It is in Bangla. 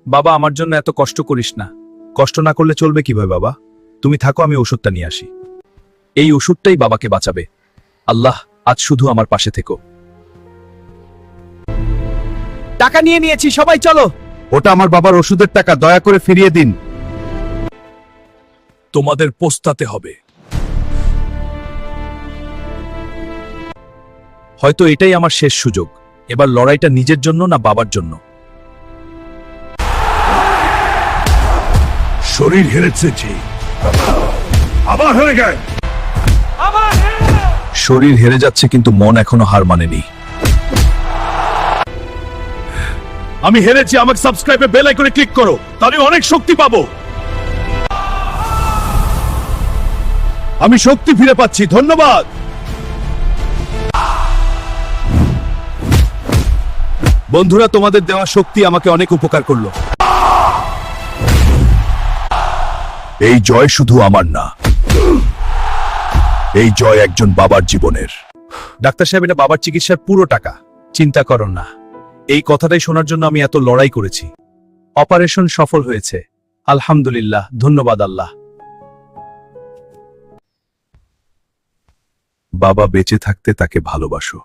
বাবা, আমার জন্য এত কষ্ট করিস না। কষ্ট না করলে চলবে কিভাবে বাবা? তুমি থাকো, আমি ওষুধটা নিয়ে আসি। এই ওষুধটাই বাবাকে বাঁচাবে। আল্লাহ, আজ শুধু আমার পাশে থেকো। টাকা নিয়ে নিয়েছি, সবাই চলো। ওটা আমার বাবার ওষুধের টাকা, দয়া করে ফিরিয়ে দিন। তোমাদের পস্তাতে হবে। হয়তো এটাই আমার শেষ সুযোগ। এবার লড়াইটা নিজের জন্য না বাবার জন্য। শরীর হেরেছে যে, আবার হেরে গেল। শরীর হেরে যাচ্ছে কিন্তু মন এখনো হার মানেনি। আমি হেরেছি, আমাকে সাবস্ক্রাইবে বেল আইকনে ক্লিক করো, তাহলে অনেক শক্তি পাবো। আমি শক্তি ফিরে পাচ্ছি, ধন্যবাদ। বন্ধুরা, তোমাদের দেওয়া শক্তি আমাকে অনেক উপকার করলো। এই জয় শুধু আমার না, এই জয় একজন বাবার জীবনের। ডাক্তার সাহেব, এটা বাবার চিকিৎসার পুরো টাকা। চিন্তা করো না। এই কথাটাই শোনার জন্য আমি এত লড়াই করেছি। অপারেশন সফল হয়েছে, আলহামদুলিল্লাহ, ধন্যবাদ আল্লাহ। বাবা বেঁচে থাকতে তাকে ভালোবাসো।